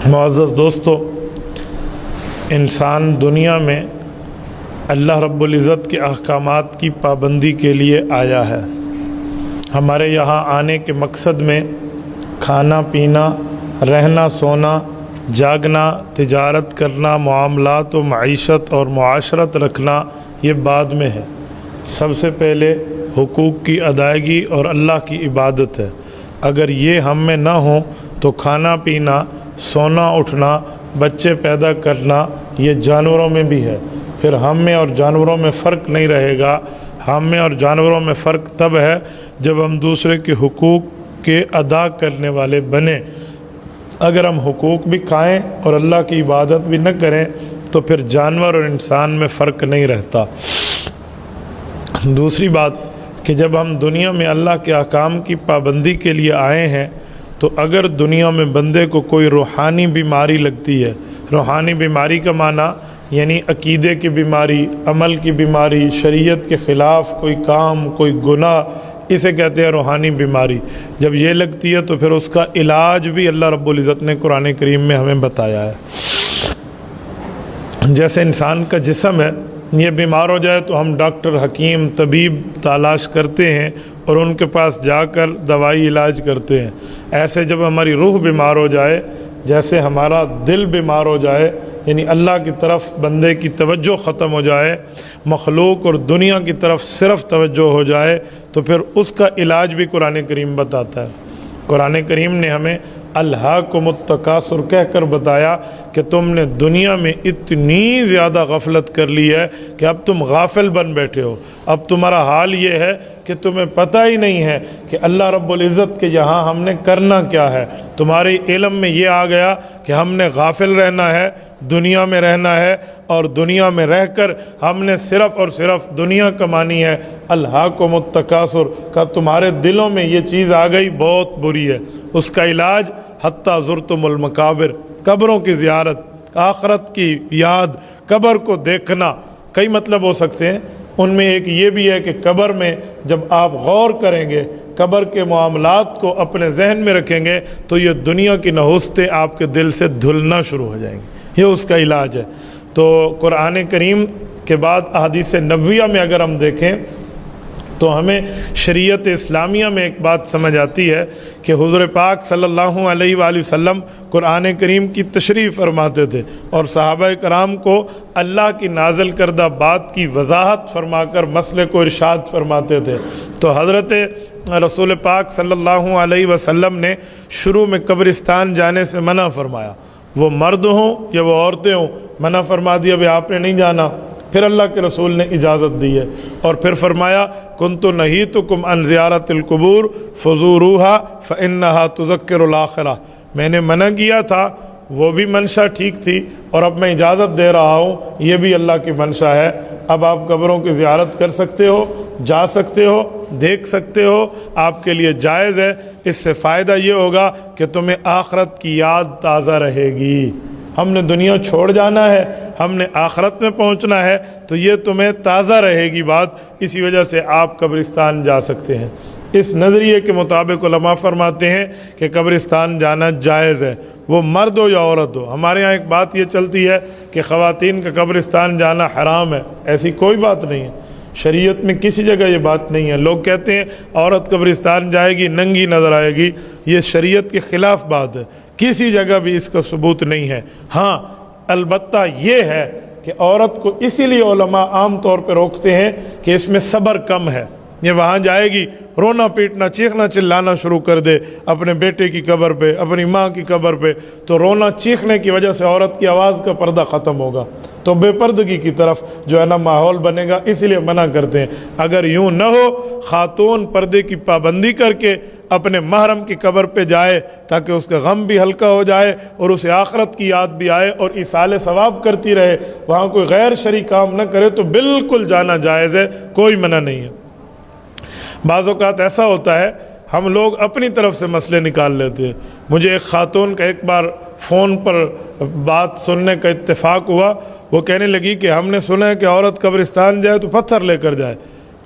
معزز دوستو، انسان دنیا میں اللہ رب العزت کے احکامات کی پابندی کے لیے آیا ہے۔ ہمارے یہاں آنے کے مقصد میں کھانا پینا، رہنا سونا، جاگنا، تجارت کرنا، معاملات و معیشت اور معاشرت رکھنا یہ بعد میں ہے۔ سب سے پہلے حقوق کی ادائیگی اور اللہ کی عبادت ہے۔ اگر یہ ہم میں نہ ہوں تو کھانا پینا، سونا اٹھنا، بچے پیدا کرنا یہ جانوروں میں بھی ہے۔ پھر ہم میں اور جانوروں میں فرق نہیں رہے گا۔ ہم میں اور جانوروں میں فرق تب ہے جب ہم دوسرے کے حقوق کے ادا کرنے والے بنیں۔ اگر ہم حقوق بھی کھائیں اور اللہ کی عبادت بھی نہ کریں تو پھر جانور اور انسان میں فرق نہیں رہتا۔ دوسری بات کہ جب ہم دنیا میں اللہ کے احکام کی پابندی کے لیے آئے ہیں تو اگر دنیا میں بندے کو کوئی روحانی بیماری لگتی ہے، روحانی بیماری کا معنی یعنی عقیدے کی بیماری، عمل کی بیماری، شریعت کے خلاف کوئی کام، کوئی گناہ، اسے کہتے ہیں روحانی بیماری۔ جب یہ لگتی ہے تو پھر اس کا علاج بھی اللہ رب العزت نے قرآن کریم میں ہمیں بتایا ہے۔ جیسے انسان کا جسم ہے، یہ بیمار ہو جائے تو ہم ڈاکٹر، حکیم، طبیب تلاش کرتے ہیں اور ان کے پاس جا کر دوائی علاج کرتے ہیں۔ ایسے جب ہماری روح بیمار ہو جائے، جیسے ہمارا دل بیمار ہو جائے، یعنی اللہ کی طرف بندے کی توجہ ختم ہو جائے، مخلوق اور دنیا کی طرف صرف توجہ ہو جائے، تو پھر اس کا علاج بھی قرآن کریم بتاتا ہے۔ قرآن کریم نے ہمیں الہاکم التکاثر کہہ کر بتایا کہ تم نے دنیا میں اتنی زیادہ غفلت کر لی ہے کہ اب تم غافل بن بیٹھے ہو۔ اب تمہارا حال یہ ہے کہ تمہیں پتہ ہی نہیں ہے کہ اللہ رب العزت کے یہاں ہم نے کرنا کیا ہے۔ تمہارے علم میں یہ آ گیا کہ ہم نے غافل رہنا ہے، دنیا میں رہنا ہے، اور دنیا میں رہ کر ہم نے صرف اور صرف دنیا کمانی ہے۔ الہاکم التکاثر کا تمہارے دلوں میں یہ چیز آ گئی، بہت بری ہے۔ اس کا علاج حتیٰ زرتم المقابر، قبروں کی زیارت، آخرت کی یاد، قبر کو دیکھنا۔ کئی مطلب ہو سکتے ہیں، ان میں ایک یہ بھی ہے کہ قبر میں جب آپ غور کریں گے، قبر کے معاملات کو اپنے ذہن میں رکھیں گے تو یہ دنیا کی نحوستیں آپ کے دل سے دھلنا شروع ہو جائیں گی۔ یہ اس کا علاج ہے۔ تو قرآن کریم کے بعد احادیث نبویہ میں اگر ہم دیکھیں تو ہمیں شریعت اسلامیہ میں ایک بات سمجھ آتی ہے کہ حضور پاک صلی اللہ علیہ وآلہ وسلم قرآن کریم کی تشریح فرماتے تھے اور صحابہ کرام کو اللہ کی نازل کردہ بات کی وضاحت فرما کر مسئلے کو ارشاد فرماتے تھے۔ تو حضرت رسول پاک صلی اللہ علیہ وسلم نے شروع میں قبرستان جانے سے منع فرمایا، وہ مرد ہوں یا وہ عورتیں ہوں، منع فرما دیا بھی آپ نے نہیں جانا۔ پھر اللہ کے رسول نے اجازت دی ہے اور پھر فرمایا کنت نہیتکم عن زیارت القبور فزوروها فانها تذکر الاخرہ، میں نے منع کیا تھا، وہ بھی منشا ٹھیک تھی، اور اب میں اجازت دے رہا ہوں، یہ بھی اللہ کی منشا ہے۔ اب آپ قبروں کی زیارت کر سکتے ہو، جا سکتے ہو، دیکھ سکتے ہو، آپ کے لیے جائز ہے۔ اس سے فائدہ یہ ہوگا کہ تمہیں آخرت کی یاد تازہ رہے گی۔ ہم نے دنیا چھوڑ جانا ہے، ہم نے آخرت میں پہنچنا ہے، تو یہ تمہیں تازہ رہے گی بات، اسی وجہ سے آپ قبرستان جا سکتے ہیں۔ اس نظریے کے مطابق علماء فرماتے ہیں کہ قبرستان جانا جائز ہے، وہ مرد ہو یا عورت ہو۔ ہمارے یہاں ایک بات یہ چلتی ہے کہ خواتین کا قبرستان جانا حرام ہے، ایسی کوئی بات نہیں ہے، شریعت میں کسی جگہ یہ بات نہیں ہے۔ لوگ کہتے ہیں عورت قبرستان جائے گی ننگی نظر آئے گی، یہ شریعت کے خلاف بات ہے، کسی جگہ بھی اس کا ثبوت نہیں ہے۔ ہاں البتہ یہ ہے کہ عورت کو اسی لیے علماء عام طور پہ روکتے ہیں کہ اس میں صبر کم ہے۔ یہ وہاں جائے گی، رونا پیٹنا، چیخنا چلانا شروع کر دے اپنے بیٹے کی قبر پہ، اپنی ماں کی قبر پہ، تو رونا چیخنے کی وجہ سے عورت کی آواز کا پردہ ختم ہوگا، تو بے پردگی کی طرف جو ہے نا ماحول بنے گا، اسی لیے منع کرتے ہیں۔ اگر یوں نہ ہو، خاتون پردے کی پابندی کر کے اپنے محرم کی قبر پہ جائے تاکہ اس کا غم بھی ہلکا ہو جائے اور اسے آخرت کی یاد بھی آئے اور ایصال ثواب کرتی رہے، وہاں کوئی غیر شرعی کام نہ کرے، تو بالکل جانا جائز ہے، کوئی منع نہیں ہے۔ بعض اوقات ایسا ہوتا ہے ہم لوگ اپنی طرف سے مسئلے نکال لیتے ہیں۔ مجھے ایک خاتون کا ایک بار فون پر بات سننے کا اتفاق ہوا، وہ کہنے لگی کہ ہم نے سنا ہے کہ عورت قبرستان جائے تو پتھر لے کر جائے۔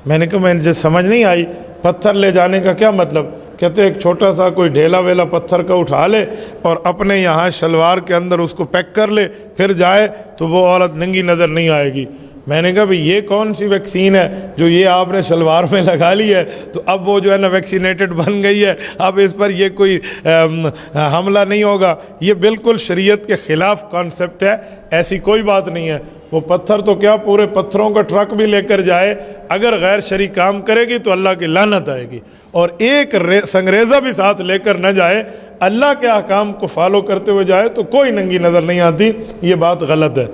میں نے کہا مجھے سمجھ نہیں آئی، پتھر لے جانے کا کیا مطلب؟ کہتے ایک چھوٹا سا کوئی ڈھیلا ویلا پتھر کا اٹھا لے اور اپنے یہاں شلوار کے اندر اس کو پیک کر لے، پھر جائے تو وہ عورت ننگی نظر نہیں آئے گی۔ میں نے کہا بھئی یہ کون سی ویکسین ہے جو یہ آپ نے شلوار میں لگا لی ہے، تو اب وہ جو ہے نا ویکسینیٹڈ بن گئی ہے، اب اس پر یہ کوئی حملہ نہیں ہوگا۔ یہ بالکل شریعت کے خلاف کانسیپٹ ہے، ایسی کوئی بات نہیں ہے۔ وہ پتھر تو کیا پورے پتھروں کا ٹرک بھی لے کر جائے، اگر غیر شرعی کام کرے گی تو اللہ کی لعنت آئے گی، اور ایک سنگریزہ بھی ساتھ لے کر نہ جائے، اللہ کے احکام کو فالو کرتے ہوئے جائے تو کوئی ننگی نظر نہیں آتی۔ یہ بات غلط ہے۔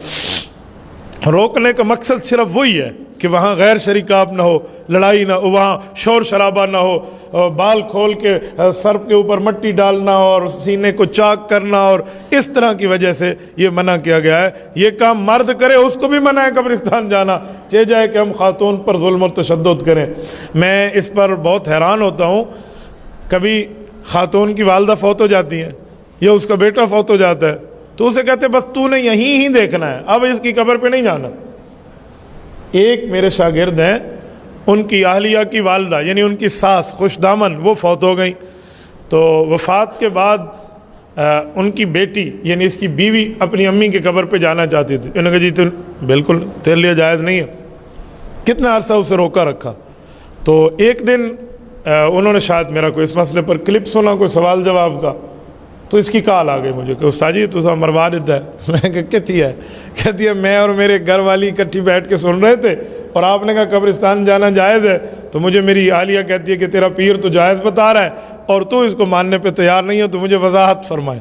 روکنے کا مقصد صرف وہی ہے کہ وہاں غیر شرعی کام نہ ہو، لڑائی نہ ہو، وہاں شور شرابہ نہ ہو، بال کھول کے سر کے اوپر مٹی ڈالنا اور سینے کو چاک کرنا، اور اس طرح کی وجہ سے یہ منع کیا گیا ہے۔ یہ کام مرد کرے اس کو بھی منع ہے قبرستان جانا، چاہے جائے کہ ہم خاتون پر ظلم و تشدد کریں۔ میں اس پر بہت حیران ہوتا ہوں، کبھی خاتون کی والدہ فوت ہو جاتی ہیں یا اس کا بیٹا فوت ہو جاتا ہے تو اسے کہتے بس تو نے یہیں ہی دیکھنا ہے، اب اس کی قبر پہ نہیں جانا۔ ایک میرے شاگرد ہیں، ان کی اہلیہ کی والدہ یعنی ان کی ساس خوش دامن وہ فوت ہو گئی، تو وفات کے بعد ان کی بیٹی یعنی اس کی بیوی اپنی امی کی قبر پہ جانا چاہتی تھی۔ انہوں نے کہا جی تو بالکل تیرے لیے جائز نہیں ہے۔ کتنا عرصہ اسے روکا رکھا، تو ایک دن انہوں نے شاید میرا کوئی اس مسئلے پر کلپ سنا، کوئی سوال جواب کا، تو اس کی کال آ گئی مجھے کہ استاد جی تو مروا دیتا ہے۔ میں کہا کہتی ہے؟ کہتی ہے میں اور میرے گھر والی اکٹھی بیٹھ کے سن رہے تھے اور آپ نے کہا قبرستان جانا جائز ہے، تو مجھے میری اہلیہ کہتی ہے کہ تیرا پیر تو جائز بتا رہا ہے اور تو اس کو ماننے پہ تیار نہیں ہو، تو مجھے وضاحت فرمائے۔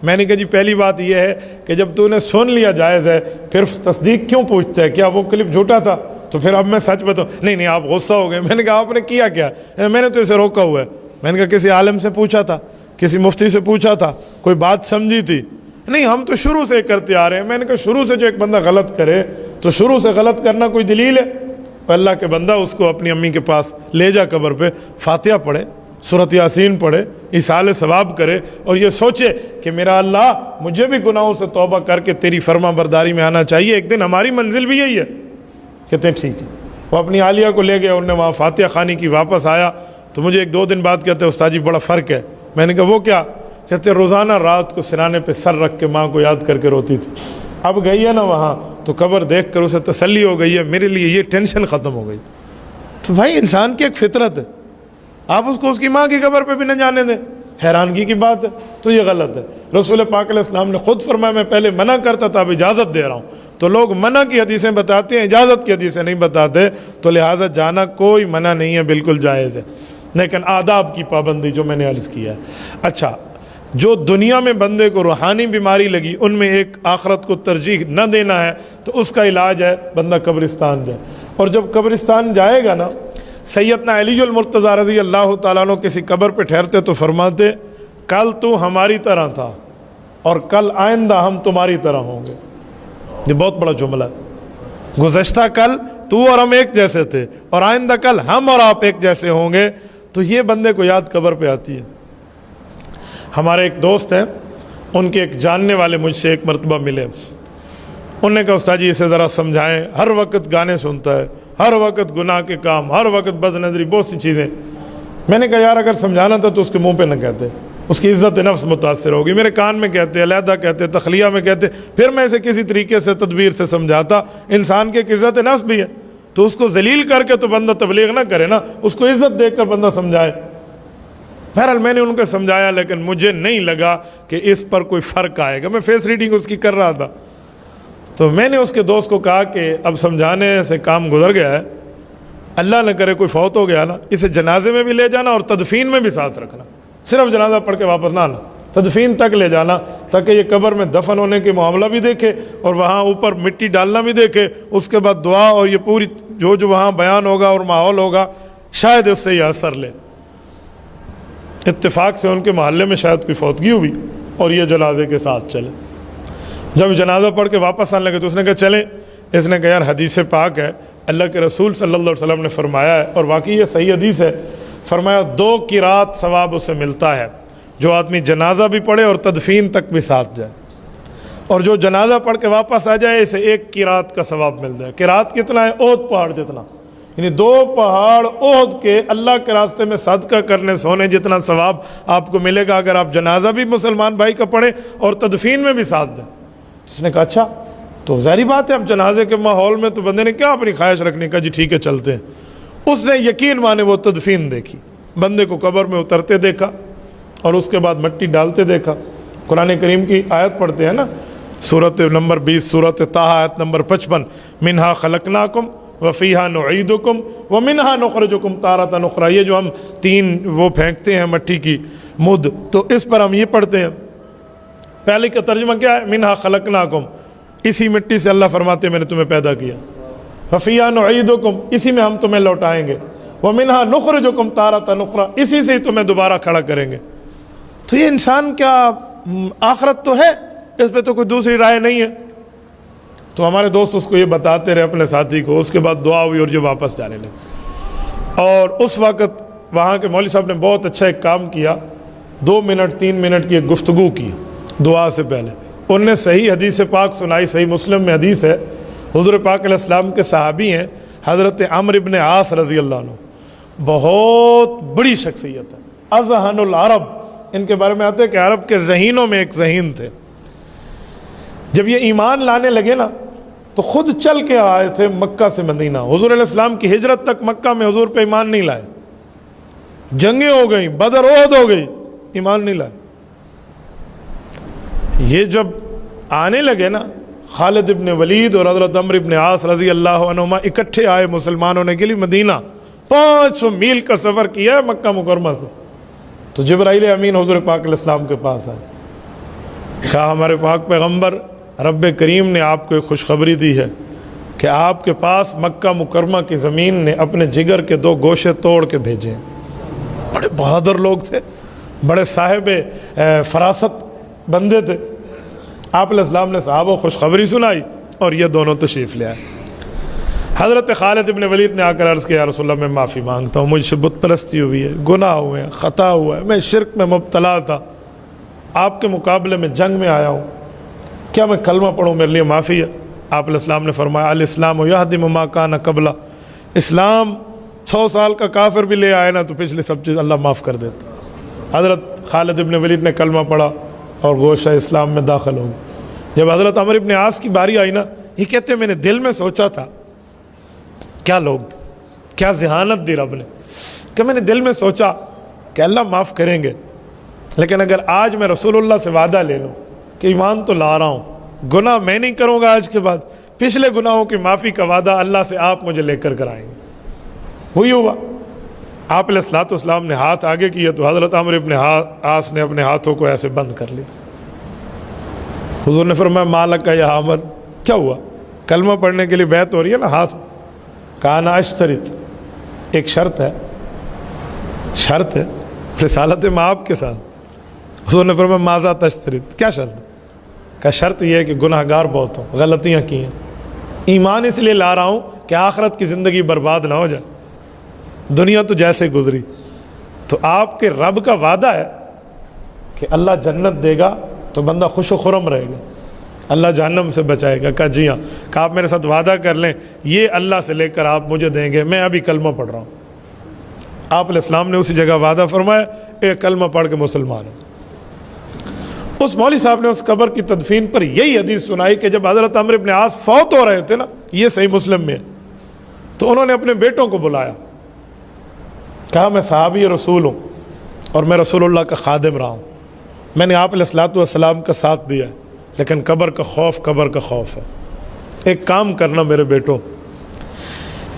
میں نے کہا جی پہلی بات یہ ہے کہ جب تو نے سن لیا جائز ہے پھر تصدیق کیوں پوچھتا ہے؟ کیا وہ کلپ جھوٹا تھا؟ تو پھر اب میں سچ بتاؤں؟ نہیں آپ غصہ ہو گئے۔ میں نے کہا آپ نے کیا کیا؟ میں نے تو اسے روکا ہوا ہے۔ میں نے کہا کسی عالم سے پوچھا تھا، کسی مفتی سے پوچھا تھا، کوئی بات سمجھی تھی؟ نہیں ہم تو شروع سے کرتے آ رہے ہیں۔ میں نے کہا شروع سے جو ایک بندہ غلط کرے تو شروع سے غلط کرنا کوئی دلیل ہے؟ اللہ کے بندہ اس کو اپنی امی کے پاس لے جا قبر پہ، فاتحہ پڑھے، سورۃ یاسین پڑھے، ایصال ثواب کرے اور یہ سوچے کہ میرا اللہ مجھے بھی گناہوں سے توبہ کر کے تیری فرما برداری میں آنا چاہیے، ایک دن ہماری منزل بھی یہی ہے۔ کہتے ہیں ٹھیک ہے۔ وہ اپنی عالیہ کو لے گیا، انہوں نے وہاں فاتحہ خوانی کی، واپس آیا تو مجھے ایک دو دن بعد کہتے ہیں استاد جی بڑا فرق ہے۔ میں نے کہا وہ کیا؟ کہتے روزانہ رات کو سرانے پہ سر رکھ کے ماں کو یاد کر کے روتی تھی، اب گئی ہے نا وہاں تو قبر دیکھ کر اسے تسلی ہو گئی ہے، میرے لیے یہ ٹینشن ختم ہو گئی۔ تو بھائی انسان کی ایک فطرت ہے، آپ اس کو اس کی ماں کی قبر پہ بھی نہ جانے دیں، حیرانگی کی بات ہے۔ تو یہ غلط ہے۔ رسول پاک علیہ السلام نے خود فرمایا میں پہلے منع کرتا تھا اب اجازت دے رہا ہوں۔ تو لوگ منع کی حدیثیں بتاتے ہیں، اجازت کی حدیثیں نہیں بتاتے، تو لہٰذا جانا کوئی منع نہیں ہے، بالکل جائز ہے، لیکن آداب کی پابندی جو میں نے عرض کیا ہے۔ اچھا، جو دنیا میں بندے کو روحانی بیماری لگی ان میں ایک آخرت کو ترجیح نہ دینا ہے تو اس کا علاج ہے بندہ قبرستان جائے، اور جب قبرستان جائے گا نا، سیدنا علی المرتضیٰ رضی اللہ تعالیٰ عنہ کسی قبر پہ ٹھہرتے تو فرماتے کل تو ہماری طرح تھا اور کل آئندہ ہم تمہاری طرح ہوں گے۔ یہ بہت بڑا جملہ ہے۔ گزشتہ کل تو اور ہم ایک جیسے تھے اور آئندہ کل ہم اور آپ ایک جیسے ہوں گے، تو یہ بندے کو یاد قبر پہ آتی ہے۔ ہمارے ایک دوست ہیں، ان کے ایک جاننے والے مجھ سے ایک مرتبہ ملے، انہوں نے کہا استاد جی اسے ذرا سمجھائیں، ہر وقت گانے سنتا ہے، ہر وقت گناہ کے کام، ہر وقت بد نظری، بہت سی چیزیں۔ میں نے کہا یار اگر سمجھانا تھا تو اس کے منہ پہ نہ کہتے، اس کی عزت نفس متاثر ہوگی۔ میرے کان میں کہتے، علیحدہ کہتے، تخلیہ میں کہتے، پھر میں اسے کسی طریقے سے تدبیر سے سمجھاتا۔ انسان کی ایک عزت نفس بھی ہے، تو اس کو ذلیل کر کے تو بندہ تبلیغ نہ کرے نا، اس کو عزت دے کر بندہ سمجھائے۔ بہرحال میں نے ان کو سمجھایا، لیکن مجھے نہیں لگا کہ اس پر کوئی فرق آئے گا۔ میں فیس ریڈنگ اس کی کر رہا تھا، تو میں نے اس کے دوست کو کہا کہ اب سمجھانے سے کام گزر گیا ہے، اللہ نہ کرے کوئی فوت ہو گیا نا، اسے جنازے میں بھی لے جانا اور تدفین میں بھی ساتھ رکھنا، صرف جنازہ پڑھ کے واپس نہ آنا، تدفین تک لے جانا، تاکہ یہ قبر میں دفن ہونے کے معاملہ بھی دیکھے اور وہاں اوپر مٹی ڈالنا بھی دیکھے، اس کے بعد دعا اور یہ پوری جو وہاں بیان ہوگا اور ماحول ہوگا، شاید اس سے یہ اثر لے۔ اتفاق سے ان کے محلے میں شاید کوئی فوتگی ہوئی اور یہ جنازے کے ساتھ چلے۔ جب جنازہ پڑھ کے واپس آنے لگے تو اس نے کہا چلیں، اس نے کہا یار حدیث پاک ہے، اللہ کے رسول صلی اللہ علیہ وسلم نے فرمایا ہے، اور واقعی یہ صحیح حدیث ہے، فرمایا 2 قرات ثواب اسے ملتا ہے جو آدمی جنازہ بھی پڑھے اور تدفین تک بھی ساتھ جائے، اور جو جنازہ پڑھ کے واپس آ جائے اسے 1 قرات کا ثواب مل جائے۔ قرات کتنا ہے؟ احد پہاڑ جتنا، یعنی 2 پہاڑ احد کے اللہ کے راستے میں صدقہ کرنے سونے جتنا ثواب آپ کو ملے گا اگر آپ جنازہ بھی مسلمان بھائی کا پڑھیں اور تدفین میں بھی ساتھ دیں۔ اس نے کہا اچھا تو ظاہری بات ہے اب جنازے کے ماحول میں تو بندے نے کیا اپنی خواہش رکھنے کا، جی ٹھیک ہے چلتے ہیں۔ اس نے یقین مانے وہ تدفین دیکھی، بندے کو قبر میں اترتے دیکھا اور اس کے بعد مٹی ڈالتے دیکھا۔ قرآن کریم کی آیت پڑھتے ہیں نا، سورۃ نمبر 20 سورۃ طٰہٰ آیت نمبر 55، منہا خلقناکم وفیہا نعیدکم ومنہا نخرجکم تارۃ اخریٰ۔ یہ جو ہم 3 وہ پھینکتے ہیں مٹی کی مد، تو اس پر ہم یہ پڑھتے ہیں، پہلے کا ترجمہ کیا ہے؟ منہا خلقناکم، اسی مٹی سے اللہ فرماتے ہیں میں نے تمہیں پیدا کیا، وفیہا نعیدکم، اسی میں ہم تمہیں لوٹائیں گے، ومنہا نخرجکم تارۃ اخریٰ، اسی سے تمہیں دوبارہ کھڑا کریں گے۔ تو یہ انسان کیا آخرت تو ہے، اس پہ تو کوئی دوسری رائے نہیں ہے۔ تو ہمارے دوست اس کو یہ بتاتے رہے اپنے ساتھی کو، اس کے بعد دعا ہوئی اور جو واپس جانے لگے۔ اور اس وقت وہاں کے مولوی صاحب نے بہت اچھا ایک کام کیا، 2 منٹ 3 منٹ کی ایک گفتگو کی دعا سے پہلے۔ انہوں نے صحیح حدیث پاک سنائی، صحیح مسلم میں حدیث ہے، حضور پاک علیہ السلام کے صحابی ہیں حضرت عمرو بن عاص رضی اللہ عنہ، بہت بڑی شخصیت ہے، اذہن العرب، ان کے بارے میں آتے ہیں کہ عرب کے ذہینوں میں ایک ذہین تھے۔ جب یہ ایمان لانے لگے نا تو خود چل کے آئے تھے مکہ سے مدینہ، حضور علیہ السلام کی ہجرت تک مکہ میں حضور پہ ایمان نہیں لائے، جنگیں ہو گئیں، بدر احد ہو گئی، ایمان نہیں لائے۔ یہ جب آنے لگے نا، خالد ابن ولید اور حضرت عمرو ابن عاص رضی اللہ عنہما اکٹھے آئے مسلمان ہونے کے لیے مدینہ، 500 میل کا سفر کیا ہے مکہ مکرمہ سے۔ تو جبرائیل امین حضور پاک علیہ السلام کے پاس آئے، کہا ہمارے پاک پیغمبر رب کریم نے آپ کو ایک خوشخبری دی ہے کہ آپ کے پاس مکہ مکرمہ کی زمین نے اپنے جگر کے 2 گوشے توڑ کے بھیجے ہیں۔ بڑے بہادر لوگ تھے، بڑے صاحب فراست بندے تھے۔ آپ علیہ السلام نے صحابہ کو خوشخبری سنائی اور یہ دونوں تشریف لے آئے۔ حضرت خالد ابن ولید نے آ کر عرض کیا، یا رسول اللہ میں معافی مانگتا ہوں، مجھ سے بت پرستی ہوئی ہے، گناہ ہوئے ہیں، خطا ہوا ہے، میں شرک میں مبتلا تھا، آپ کے مقابلے میں جنگ میں آیا ہوں، کیا میں کلمہ پڑھوں، میرے لیے معافی ہے؟ آپ علیہ السلام نے فرمایا، الاسلام یہدم ما کان قبلہ، اسلام 100 سال کا کافر بھی لے آئے نا تو پچھلے سب چیز اللہ معاف کر دیتا۔ حضرت خالد ابن ولید نے کلمہ پڑھا اور گوشہ اسلام میں داخل ہو گئے۔ جب حضرت عمرو ابن عاص کی باری آئی نا، یہ کہتے ہیں میں نے دل میں سوچا تھا، کیا لوگ تھے، کیا ذہانت دی رب نے، کہ میں نے دل میں سوچا کہ اللہ معاف کریں گے، لیکن اگر آج میں رسول اللہ سے وعدہ لے لوں کہ ایمان تو لا رہا ہوں، گناہ میں نہیں کروں گا آج کے بعد، پچھلے گناہوں کی معافی کا وعدہ اللہ سے آپ مجھے لے کر کرائیں گے۔ وہی ہوا، آپ علیہ الصلوۃ والسلام نے ہاتھ آگے کیا تو حضرت عمرو ابن عاص نے اپنے ہاتھوں کو ایسے بند کر لیا۔ حضور نے فرمایا، مالک یا عمر، کیا ہوا؟ کلمہ پڑھنے کے لیے بیعت ہو رہی ہے نا، ہاتھ کہا نا اشترط، ایک شرط ہے، شرط ہے رسالت مآب کے ساتھ۔ حضور نے فرمایا، ماذا تشترط، کیا شرط؟ کہا شرط یہ ہے کہ گناہ گار بہت ہوں، غلطیاں کی ہیں، ایمان اس لیے لا رہا ہوں کہ آخرت کی زندگی برباد نہ ہو جائے، دنیا تو جیسے گزری۔ تو آپ کے رب کا وعدہ ہے کہ اللہ جنت دے گا تو بندہ خوش و خرم رہے گا، اللہ جہنم سے بچائے گا۔ کہا جی ہاں۔ کہا آپ میرے ساتھ وعدہ کر لیں، یہ اللہ سے لے کر آپ مجھے دیں گے، میں ابھی کلمہ پڑھ رہا ہوں۔ آپ علیہ السلام نے اسی جگہ وعدہ فرمایا، ایک کلمہ پڑھ کے مسلمان ہوں۔ اس مولوی صاحب نے اس قبر کی تدفین پر یہی حدیث سنائی کہ جب حضرت عمرو بن عاص فوت ہو رہے تھے نا، یہ صحیح مسلم میں ہے، تو انہوں نے اپنے بیٹوں کو بلایا، کہا میں صحابی رسول ہوں اور میں رسول اللہ کا خادم رہا ہوں، میں نے آپ علیہ الصلوۃ والسلام کا ساتھ دیا ہے، لیکن قبر کا خوف ہے۔ ایک کام کرنا میرے بیٹوں،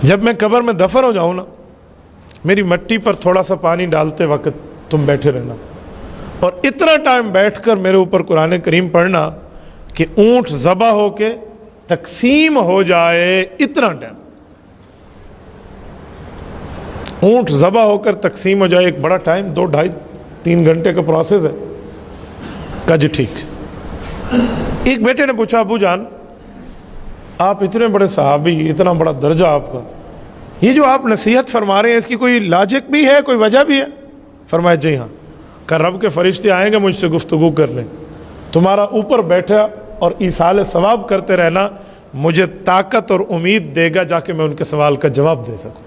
جب میں قبر میں دفن ہو جاؤں نا، میری مٹی پر تھوڑا سا پانی ڈالتے وقت تم بیٹھے رہنا، اور اتنا ٹائم بیٹھ کر میرے اوپر قرآن کریم پڑھنا کہ اونٹ ذبح ہو کے تقسیم ہو جائے، اتنا ٹائم اونٹ ذبح ہو کر تقسیم ہو جائے، ایک بڑا ٹائم، 2 ڈھائی 3 گھنٹے کا پروسیس ہے۔ کہا جی ٹھیک۔ ایک بیٹے نے پوچھا، ابو جان آپ اتنے بڑے صحابی، اتنا بڑا درجہ آپ کا، یہ جو آپ نصیحت فرما رہے ہیں اس کی کوئی لاجک بھی ہے، کوئی وجہ بھی ہے؟ فرمایا جی ہاں۔ کہ رب کے فرشتے آئیں گے مجھ سے گفتگو کر لیں، تمہارا اوپر بیٹھا اور ایصال ثواب کرتے رہنا مجھے طاقت اور امید دے گا جا کے میں ان کے سوال کا جواب دے سکوں۔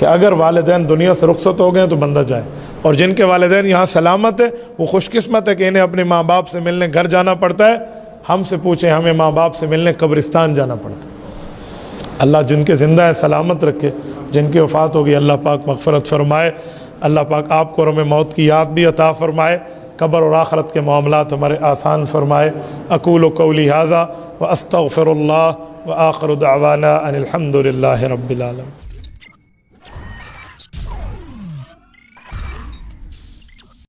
کہ اگر والدین دنیا سے رخصت ہو گئے تو بندہ جائے، اور جن کے والدین یہاں سلامت ہے وہ خوش قسمت ہے کہ انہیں اپنے ماں باپ سے ملنے گھر جانا پڑتا ہے۔ ہم سے پوچھیں، ہمیں ماں باپ سے ملنے قبرستان جانا پڑتا ہے۔ اللہ جن کے زندہ ہے سلامت رکھے، جن کی وفات ہوگی اللہ پاک مغفرت فرمائے۔ اللہ پاک آپ کو اور ہمیں موت کی یاد بھی عطا فرمائے، قبر اور آخرت کے معاملات ہمارے آسان فرمائے۔ اقول قولی ھذا واستغفر اللہ وآخر دعوانا ان الحمد للہ رب العالمین۔